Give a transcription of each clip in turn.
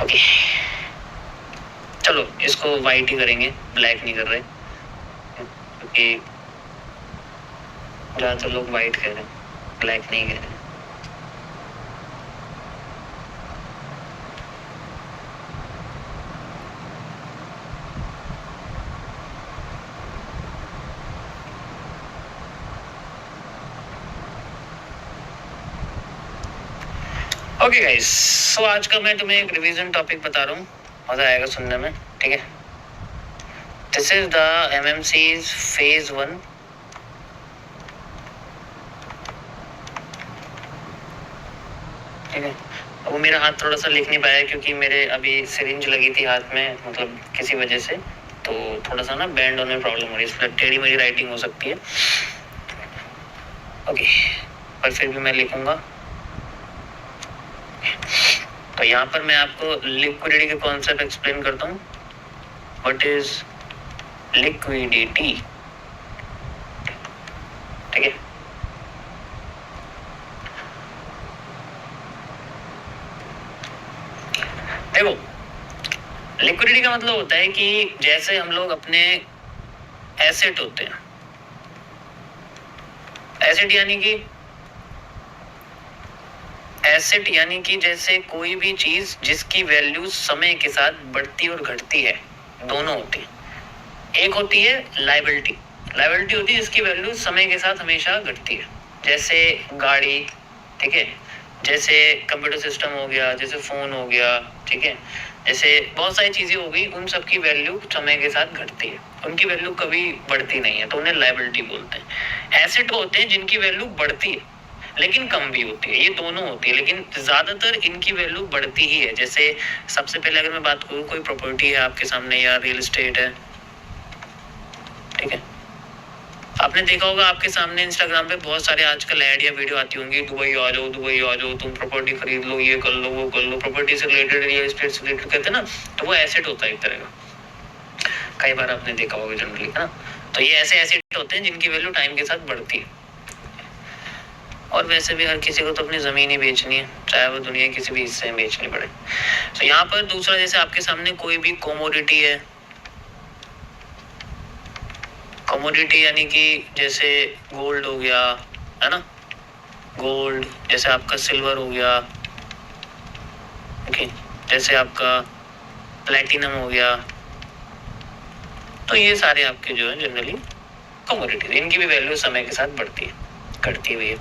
Okay, चलो इसको white ही करेंगे, ब्लैक नहीं कर रहे, क्योंकि ज्यादातर लोग वाइट कह रहे हैं, ब्लैक नहीं कह रहे। ओके गाइस, सो आज का मैं तुम्हें एक रिवीजन टॉपिक बता रहा हूँ, मजा आएगा सुनने में, ठीक है। This is the MMC's phase 1, ठीक है। वो मेरा हाथ थोड़ा सा लिख नहीं पाया क्योंकि मेरे अभी सिरिंज लगी थी हाथ में, मतलब किसी वजह से, तो थोड़ा सा ना बैंड होने में प्रॉब्लम हो रही है, इसलिए टेढ़ी मेरी राइटिंग हो सकती है। ओके, पर फिर भी मैं लिखूंगा। तो यहाँ पर मैं आपको लिक्विडिटी के कॉन्सेप्ट एक्सप्लेन करता हूँ। व्हाट इज लिक्विडिटी, ठीक है। देखो, लिक्विडिटी का मतलब होता है कि जैसे हम लोग अपने एसेट होते हैं, एसेट यानी कि जैसे कोई भी चीज जिसकी वैल्यू समय के साथ बढ़ती और घटती है, दोनों होती है। एक होती है लायबिलिटी, लायबिलिटी होती है जिसकी वैल्यू समय के साथ हमेशा घटती है, जैसे गाड़ी, ठीक है, जैसे कंप्यूटर सिस्टम हो गया, जैसे फोन हो गया, ठीक है, जैसे बहुत सारी चीजें हो गई, उन सब की वैल्यू समय के साथ घटती है, उनकी वैल्यू कभी बढ़ती नहीं है, तो उन्हें लायबिलिटी बोलते हैं। एसेट होते हैं जिनकी वैल्यू बढ़ती है लेकिन कम भी होती है, ये दोनों होती है, लेकिन ज्यादातर इनकी वैल्यू बढ़ती ही है। जैसे सबसे पहले अगर मैं बात करूँ, कोई प्रॉपर्टी है आपके सामने या रियल एस्टेट है, ठीक है, आपने देखा होगा आपके सामने इंस्टाग्राम पे बहुत सारे आजकल ऐड या वीडियो आती होंगी, दुबई आ जाओ, दुबई आ जाओ, तुम प्रॉपर्टी खरीद लो, ये कर लो, वो कर लो, प्रॉपर्टी से रिलेटेड, रियल एस्टेट से रिलेटेड कहते हैं ना, तो वो एसेट होता है एक तरह का, कई बार आपने देखा होगा जनरली, है ना। तो ये ऐसे एसेट होते हैं जिनकी वैल्यू टाइम के साथ बढ़ती है। और वैसे भी हर किसी को तो अपनी जमीन ही बेचनी है, चाहे वो दुनिया किसी भी हिस्से में बेचनी पड़े। तो यहाँ पर दूसरा, जैसे आपके सामने कोई भी कमोडिटी है, कमोडिटी यानी कि जैसे गोल्ड हो गया, है ना, गोल्ड, जैसे आपका सिल्वर हो गया, ओके, जैसे आपका प्लेटिनम हो गया, तो ये सारे आपके जो है जनरली कमोडिटी, इनकी भी वैल्यू समय के साथ बढ़ती है, घटती हुई है,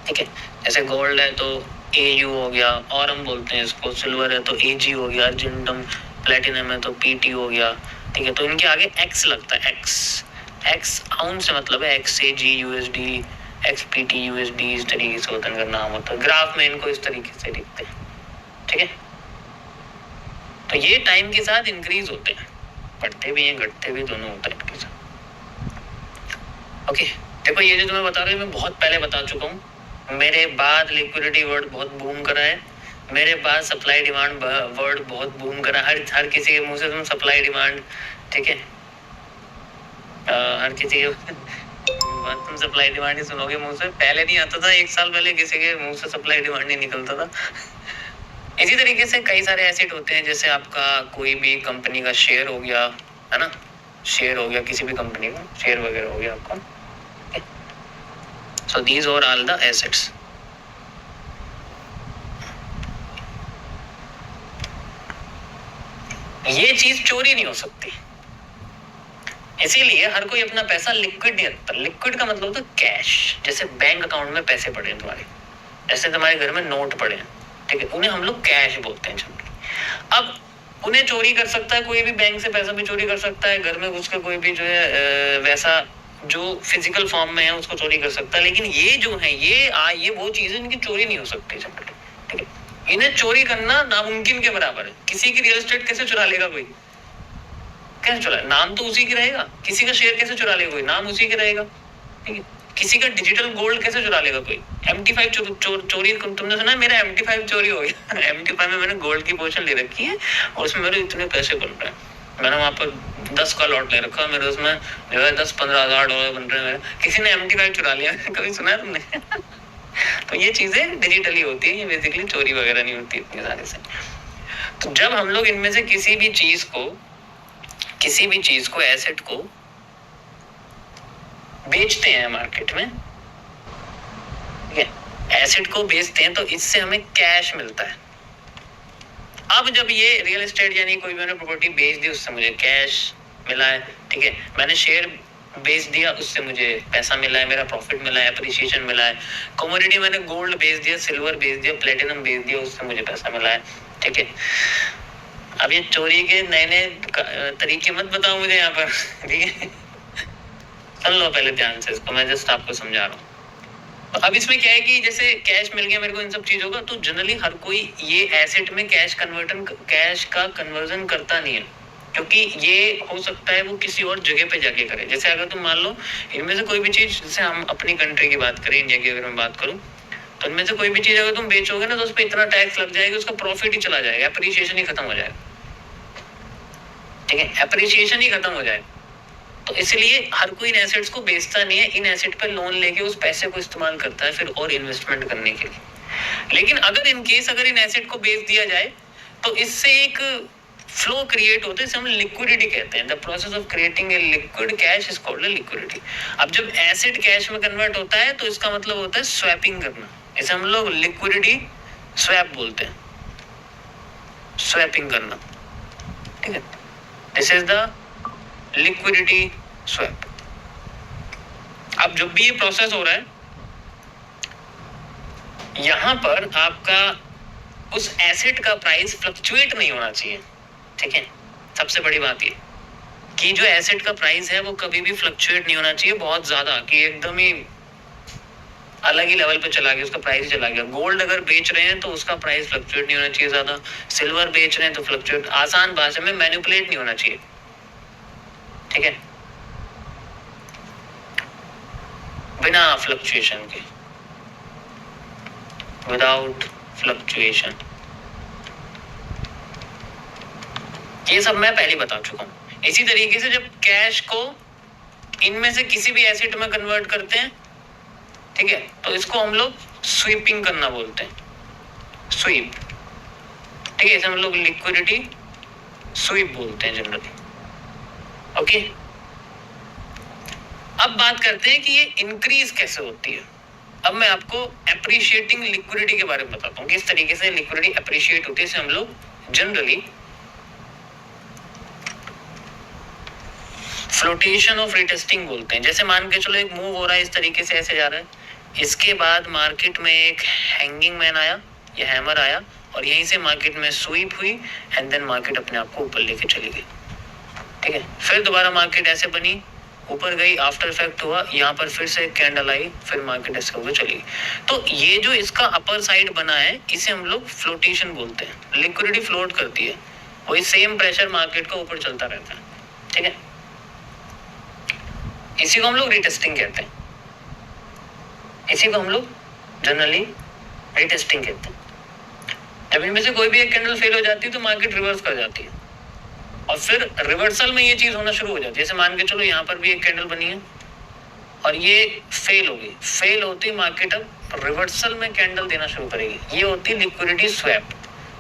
ठीक है। जैसे गोल्ड है तो AU हो गया, और हम बोलते हैं इसको, सिल्वर है तो AG हो गया, अर्जेंटम, प्लेटिनम है तो PT हो गया, ठीक है। तो इनके आगे X लगता है, X आउंस से मतलब है, XAG USD, XPT USD, इस तरीके से होता है इनका नाम होता है, ग्राफ में इनको इस तरीके से लिखते हैं, ठीक है। तो ये टाइम के साथ इंक्रीज होते हैं, बढ़ते भी हैं घटते भी, दोनों होता है इनके साथ। ओके, देखो ये जो तुम्हें बता रहा हूँ मैं बहुत पहले बता चुका हूँ, मेरे बाद लिक्विडिटी वर्ड बहुत बूम करा है, मेरे बाद सप्लाई डिमांड वर्ड बहुत बूम करा, हर किसी के मुंह से तुम सप्लाई डिमांड, ठीक है, हर किसी के तुम सप्लाई डिमांड ही सुनोगे मुंह से, पहले नहीं आता था, 1 साल पहले किसी के मुंह से सप्लाई डिमांड नहीं निकलता था। इसी तरीके से कई सारे एसेट होते हैं, जैसे आपका कोई भी कंपनी का शेयर हो गया, है ना, शेयर हो गया किसी भी कंपनी का, शेयर वगैरह हो गया आपका। So these are all the assets. ये चीज चोरी नहीं हो सकती, इसीलिए हर कोई अपना पैसा लिक्विड नहीं रखता। लिक्विड का मतलब होता है कैश, जैसे बैंक अकाउंट में पैसे पड़े हैं तुम्हारे, जैसे तुम्हारे घर में नोट पड़े हैं, ठीक है, उन्हें हम लोग कैश बोलते हैं जनरली। अब उन्हें चोरी कर सकता है कोई भी, बैंक से पैसा भी चोरी कर सकता है, घर में घुस के कोई भी जो है वैसा जो फिजिकल फॉर्म में है उसको चोरी कर सकता है, लेकिन ये जो है ये वो चीजें इनकी चोरी नहीं हो सकती जनरली, ठीक है। इन्हें चोरी करना नामुमकिन के बराबर है। किसी की रियल एस्टेट कैसे चुरा लेगा कोई, कैसे चुरा, नाम तो उसी की रहेगा, किसी का शेयर कैसे चुरा लेगा कोई, नाम उसी का रहेगा, ठीक है। किसी का डिजिटल गोल्ड कैसे चुरा लेगा कोई, MT5 चोरी, तुमने सुना है मेरा MT5 चोरी हो गया। MT5 में मैंने गोल्ड की पोजीशन ले रखी है और उसमें मेरे इतने पैसे बन रहे हैं, मैंने वहां पर 10 का लॉट ले रखा है, मेरे उसमें जो है 10-15 हजार डॉलर बन रहे हैं मेरे, किसी ने MT5 चुरा लिया। कभी सुना है तुमने? तो ये चीजें डिजिटली होती है, ये बेसिकली चोरी वगैरह नहीं होती इतनी सारी से। तो जब हम लोग इनमें से किसी भी चीज को एसेट को बेचते हैं मार्केट में, ठीक है, एसेट को बेचते हैं तो इससे हमें कैश मिलता है। अब जब ये रियल एस्टेट यानी कोई मैंने प्रॉपर्टी बेच दी उससे मुझे कैश मिला है, ठीक है, मैंने शेयर बेच दिया उससे मुझे पैसा मिला है, मेरा प्रॉफिट मिला है, अप्रिसिएशन मिला है। कमोडिटी मैंने गोल्ड बेच दिया, सिल्वर बेच दिया, प्लेटिनम बेच दिया, उससे मुझे पैसा मिला है, ठीक है। अब ये चोरी के नए नए तरीके मत बताओ मुझे यहाँ पर, ठीक है, सुन लो पहले ध्यान से इसको, मैं जस्ट आपको समझा रहा हूँ। तो अब इसमें क्या है कि जैसे कैश मिल गया मेरे को इन सब चीजों का, तो जनरली हर कोई ये एसेट में कैश का कन्वर्जन करता नहीं है, क्योंकि ये हो सकता है वो किसी और जगह पे जाके करे। जैसे अगर तुम मान लो इनमें से कोई भी चीज, जैसे हम अपनी कंट्री की बात करें, इंडिया की अगर मैं बात करूं, तो इनमें से कोई भी चीज अगर तुम बेचोगे ना तो उस पर इतना टैक्स लग जाएगा, उसका प्रॉफिट ही चला जाएगा, अप्रिसिएशन ही खत्म हो जाएगा, ठीक है, अप्रिसिएशन ही खत्म हो जाएगा। तो इसलिए हर कोई इन एसेट्स को बेचता नहीं है, इन एसेट पर लोन लेके उस पैसे को इस्तेमाल करता है फिर और इन्वेस्टमेंट करने के लिए। लेकिन अगर इन केस अगर इन एसेट को बेच दिया जाए तो इससे एक फ्लो क्रिएट होता है, इसे हम लिक्विडिटी कहते हैं। The process of creating a liquid cash is called liquidity. अब जब एसेट कैश में कन्वर्ट होता है तो इसका मतलब होता है स्वैपिंग करना, इसे हम लोग लिक्विडिटी स्वैप बोलते हैं, स्वैपिंग करना, ठीक है, this is the liquidity swap. अब जब भी ये प्रोसेस हो रहा है यहां पर आपका उस एसेट का प्राइस फ्लक्चुएट नहीं होना चाहिए, ठीक है। सबसे बड़ी बात ये कि जो एसेट का प्राइस है वो कभी भी फ्लक्चुएट नहीं होना चाहिए बहुत ज्यादा, कि एकदम ही अलग ही लेवल पे चला गया, उसका प्राइस ही चला गया। गोल्ड अगर बेच रहे हैं तो उसका प्राइस फ्लक्चुएट नहीं होना चाहिए ज्यादा, सिल्वर बेच रहे हैं तो फ्लक्चुएट, आसान भाषा में मैनिपुलेट नहीं होना चाहिए, ठीक है, बिना फ्लक्चुएशन के, विदाउट फ्लक्चुएशन। ये सब मैं पहले बता चुका हूं। इसी तरीके से जब कैश को इनमें से किसी भी एसेट में कन्वर्ट करते हैं, ठीक है, तो इसको हम लोग स्वीपिंग करना बोलते हैं, स्वीप, ठीक है, इसे हम लोग लिक्विडिटी स्वीप बोलते हैं जनरली, ओके। अब बात करते हैं कि ये इंक्रीज कैसे होती है। अब मैं आपको एप्रिशिएटिंग लिक्विडिटी के बारे में बताता हूँ, किस तरीके से लिक्विडिटी एप्रिशिएट होती है। इसे हम लोग जनरली फ्लोटेशन ऑफ रिटेस्टिंग बोलते हैं। जैसे मान के चलो एक मूव हो रहा है इस तरीके से, ऐसे जा रहा है, इसके बाद मार्केट में एक हैंगिंग मैन आया या हैमर आया और यहीं से मार्केट में स्वीप हुई एंड देन मार्केट अपने आप को ऊपर लेके चली गई, ठीक है। फिर दोबारा मार्केट ऐसे बनी, ऊपर गई, आफ्टर इफेक्ट हुआ, यहाँ पर फिर से कैंडल आई, फिर मार्केट ऐसे होकर चली गई। तो ये जो इसका अपर साइड बना है इसे हम लोग फ्लोटेशन बोलते हैं। लिक्विडिटी फ्लोट करती है, वही सेम प्रेशर मार्केट का ऊपर चलता रहता है, ठीक है। इसी को हम लोग रिटेस्टिंग कहते हैं, इसी को हम लोग जनरली रिटेस्टिंग कहते हैं। जब इनमें से कोई भी एक कैंडल फेल हो जाती है तो मार्केट रिवर्स कर जाती है और फिर रिवर्सल में ये चीज होना शुरू हो जाती है। जैसे मान के चलो यहाँ पर भी एक कैंडल बनी है और ये फेल हो गई, फेल होती मार्केट अब रिवर्सल में कैंडल देना शुरू करेगी, ये होती लिक्विडिटी स्वैप,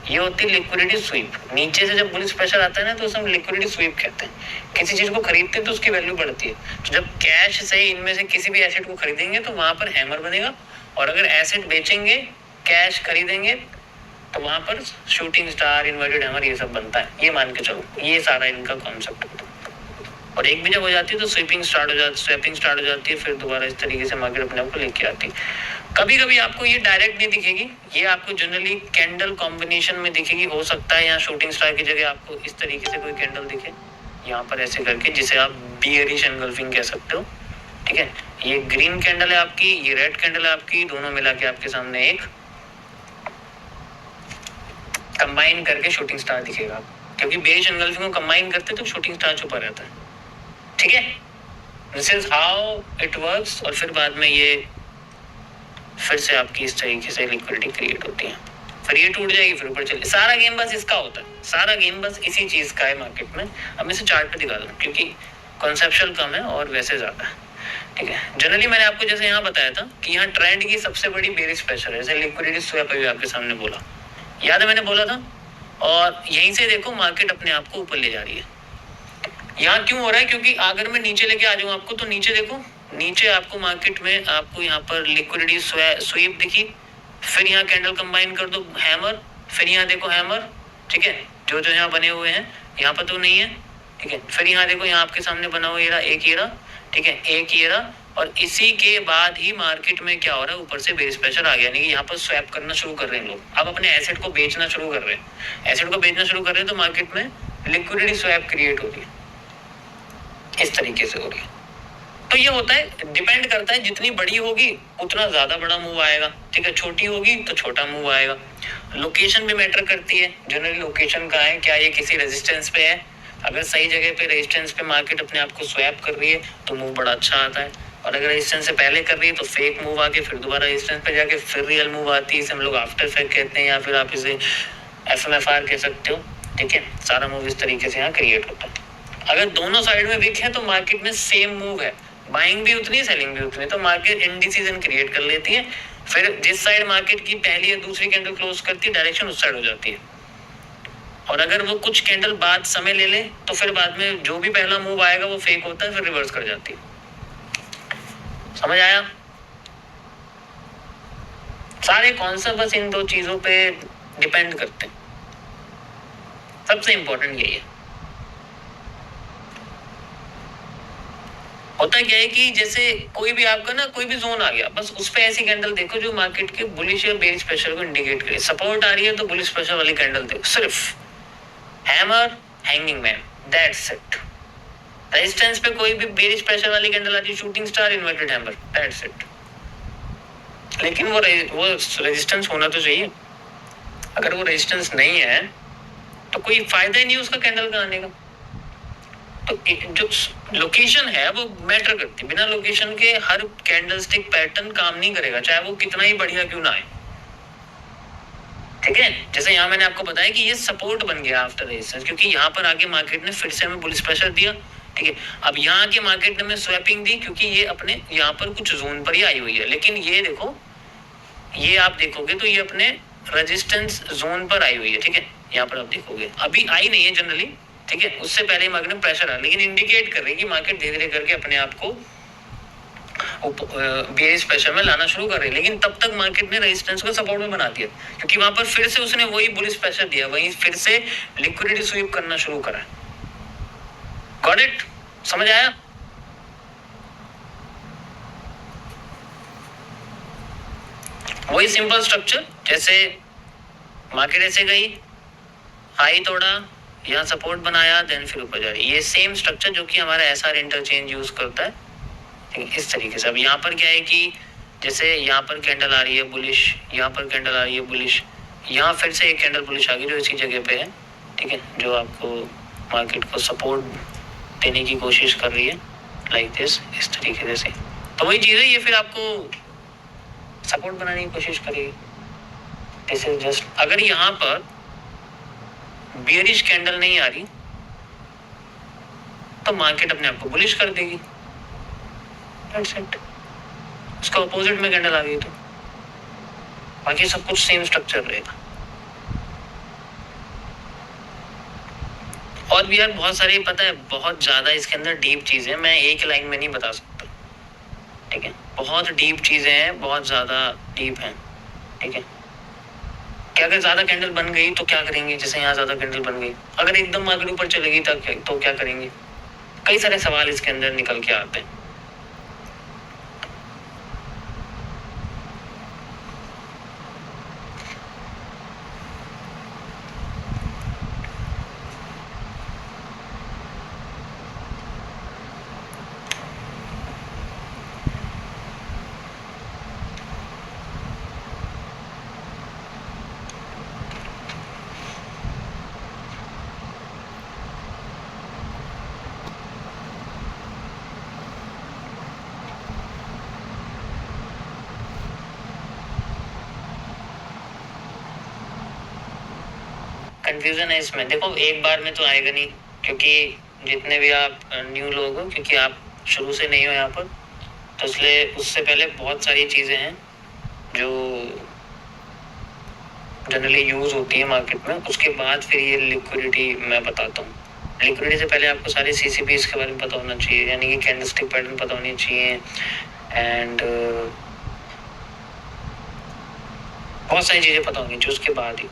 ये होती लिक्विडिटी स्वीप। नीचे से जब बुलिश प्रेशर आता है ना तो उसे हम लिक्विडिटी स्वीप कहते हैं। किसी चीज को खरीदते हैं तो उसकी वैल्यू बढ़ती है, तो जब कैश से इनमें से किसी भी एसेट को खरीदेंगे तो वहां पर हैमर बनेगा, और अगर एसेट बेचेंगे कैश खरीदेंगे तो वहां पर शूटिंग स्टार, इन्वर्टेड हैमर, ये सब बनता है। ये मान के चलो ये सारा इनका कॉन्सेप्ट होता है। और एक भी जब हो जाती है तो स्वीपिंग स्टार्ट हो जाती, स्वैपिंग स्टार्ट हो जाती है, फिर दोबारा इस तरीके से मार्केट अपने आप को लेके आती है। कभी कभी आपको ये डायरेक्ट नहीं दिखेगी, ये आपको जनरली कैंडल कॉम्बिनेशन में दिखेगी। हो सकता है यहाँ शूटिंग स्टार की जगह आपको इस तरीके से कोई कैंडल दिखे, यहाँ पर ऐसे करके, जिसे आप बियरिश एंगल्फिंग कह सकते हो, ठीक है। ये ग्रीन कैंडल है आपकी, ये रेड कैंडल है आपकी, दोनों मिला के आपके सामने एक कंबाइन करके शूटिंग स्टार दिखेगा, क्योंकि बेरिश एंगल्फिंग को कंबाइन करते तो शूटिंग स्टार छुपा रहता है, ठीक है। This is how it works. और फिर बाद में ये फिर से आपकी इस तरीके से लिक्विडिटी क्रिएट होती है, फिर ये टूट जाएगी, फिर ऊपर चले। सारा गेम बस इसका होता है, सारा गेम बस इसी चीज का है मार्केट में। अब मैं इसे चार्ट पे दिखा दूं क्योंकि कॉन्सेप्चुअल कम है और वैसे ज्यादा है, ठीक है। जनरली मैंने आपको जैसे यहाँ बताया था कि यहाँ ट्रेंड की सबसे बड़ी बेरिश प्रेशर है, जैसे लिक्विडिटी स्वैप अभी आपके सामने बोला, याद है मैंने बोला था और यहीं से देखो मार्केट अपने आप को ऊपर ले जा रही है। यहाँ क्यों हो रहा है? क्योंकि अगर मैं नीचे लेके आ जाऊँ आपको, तो नीचे देखो, नीचे आपको मार्केट में आपको यहाँ पर लिक्विडिटी स्वीप दिखी, फिर यहाँ कैंडल कंबाइन कर दो हैमर, फिर यहाँ देखो हैमर, ठीक है, जो जो यहाँ बने हुए हैं, यहाँ पर तो नहीं है, ठीक है, फिर यहाँ देखो, यहाँ आपके सामने बना हुआ ये एक ये रहा, ठीक है, एक ये रहा, और इसी के बाद ही मार्केट में क्या हो रहा है, ऊपर से बेस प्रेशर आ गया, यानी कि यहाँ पर स्वैप करना शुरू कर रहे हैं लोग, अब अपने एसेट को बेचना शुरू कर रहे हैं, एसेट को बेचना शुरू कर रहे हैं, तो मार्केट में लिक्विडिटी स्वैप क्रिएट हो रही है, इस तरीके से हो रही है। तो ये होता है, डिपेंड करता है, जितनी बड़ी होगी उतना ज्यादा बड़ा मूव आएगा, ठीक है, छोटी होगी तो छोटा मूव आएगा। लोकेशन भी मैटर करती है, जनरली लोकेशन कहाँ है, क्या ये किसी रेजिस्टेंस पे है, अगर सही जगह पे रेजिस्टेंस पे मार्केट अपने आप को स्वैप कर रही है तो मूव बड़ा अच्छा आता है, और अगर रेजिस्टेंस से पहले कर रही है तो फेक मूव आके फिर दोबारा रेजिस्टेंस पे जाके फिर रियल मूव आती है, इसे हम लोग आफ्टर फेक कहते हैं, या फिर आप इसे FMFR कह सकते हो, ठीक है, सारा मूव इस तरीके से यहाँ क्रिएट होता है। अगर दोनों साइड में विक है तो मार्केट में सेम मूव है, बाइंग भी उतनी, सेलिंग भी उतनी, तो मार्केट इंडिसीजन क्रिएट कर लेती है, फिर जिस साइड मार्केट की पहली या दूसरी कैंडल क्लोज करती है डायरेक्शन उस साइड हो जाती है, और अगर वो कुछ कैंडल बाद समय ले ले तो फिर बाद में जो भी पहला मूव आएगा वो फेक होता है, फिर रिवर्स कर जाती है। समझ आया? सारे कॉन्सेप्ट बस इन दो चीजों पे डिपेंड करते हैं, सबसे इंपॉर्टेंट यही है। होता क्या है कि जैसे कोई भी आपका ना कोई भी जोन आ गया, बस उस पे ऐसी कैंडल देखो जो मार्केट के बुलिश या बेरिश प्रेशर को इंडिकेट करे, सपोर्ट आ रही है तो बुलिश प्रेशर वाली कैंडल देखो, सिर्फ hammer, hanging man, that's it. Resistance पे कोई भी बेरिश प्रेशर वाली कैंडल आ रही है, shooting star, inverted hammer, that's it. लेकिन वो रेजिस्टेंस होना तो चाहिए, अगर वो रेजिस्टेंस नहीं है तो कोई फायदा ही नहीं उसका कैंडल का आने का। तो जो लोकेशन है वो मैटर करती है, बिना लोकेशन के हर कैंडलस्टिक पैटर्न काम नहीं करेगा, चाहे वो कितना ही बढ़िया क्यों ना आए, ठीक है। जैसे यहाँ मैंने आपको बताया कि ये सपोर्ट बन गया आफ्टर रेजिस्टेंस, क्योंकि यहाँ पर आगे मार्केट ने फिर से हमें बुलिश प्रेशर दिया, ठीक है। अब यहाँ के मार्केट ने हमें स्वैपिंग दी, क्योंकि ये अपने यहाँ पर कुछ जोन पर ही आई हुई है, लेकिन ये देखो, ये आप देखोगे तो ये अपने रेजिस्टेंस जोन पर आई हुई है, ठीक है। यहाँ पर आप देखोगे अभी आई नहीं है जनरली, ठीक है, उससे पहले ही मार्केट में प्रेशर आ, लेकिन इंडिकेट कर रही है कि मार्केट धीरे धीरे करके अपने आप को बेरिश प्रेशर में लाना शुरू कर रही है, लेकिन तब तक मार्केट ने रेजिस्टेंस को सपोर्ट में बना दिया, क्योंकि वहां पर फिर से उसने वही बुलिश प्रेशर दिया, वही फिर से लिक्विडिटी स्वीप करना शुरू करा। Got it? समझ आया? वही सिंपल स्ट्रक्चर, जैसे मार्केट ऐसे गई, हाई तोड़ा, यहाँ सपोर्ट बनाया, देन फिर ऊपर जा रही है, ये सेम स्ट्रक्चर जो कि हमारा SR इंटरचेंज यूज करता है, ठीक है, इस तरीके से। अब यहाँ पर क्या है कि जैसे यहाँ पर कैंडल आ रही है बुलिश, यहाँ पर कैंडल आ रही है बुलिश, यहाँ फिर से एक कैंडल बुलिश आ गई जो इसी जगह पे है, ठीक है, जो आपको मार्केट को सपोर्ट देने की कोशिश कर रही है, लाइक दिस, इस तरीके से। तो वही चीज़ है, ये फिर आपको सपोर्ट बनाने की कोशिश करेगी। दिस इज जस्ट, अगर यहाँ पर बियरिश कैंडल नहीं आ रही तो मार्केट अपने आप को बुलिश कर देगी, उसका अपोजिट में कैंडल आ गई तो बाकी सब कुछ सेम स्ट्रक्चर रहेगा। और भी यार बहुत सारी, पता है, बहुत ज्यादा इसके अंदर डीप चीजें मैं एक लाइन में नहीं बता सकता, ठीक है, बहुत डीप चीजें हैं, बहुत ज्यादा डीप हैं, ठीक है। क्या अगर ज्यादा कैंडल बन गई तो क्या करेंगे? जैसे यहाँ ज्यादा कैंडल बन गई, अगर एकदम मार्केट ऊपर चलेगी तो क्या करेंगे? कई सारे सवाल इसके अंदर निकल के आते हैं। कंफ्यूजन है इसमें, देखो एक बार में तो आएगा नहीं, क्योंकि जितने भी आप न्यू लोग हो, क्योंकि आप शुरू से नहीं हो यहाँ पर, तो इसलिए उससे पहले बहुत सारी चीज़ें हैं जो जनरली यूज होती है मार्केट में, उसके बाद फिर ये लिक्विडिटी मैं बताता हूँ। लिक्विडिटी से पहले आपको सारे CCPs के बारे में पता होना चाहिए, यानी कि कैंडलस्टिक पैटर्न पता होनी चाहिए, एंड बहुत सारी चीज़ें पता होनी चाहिए उसके बाद ही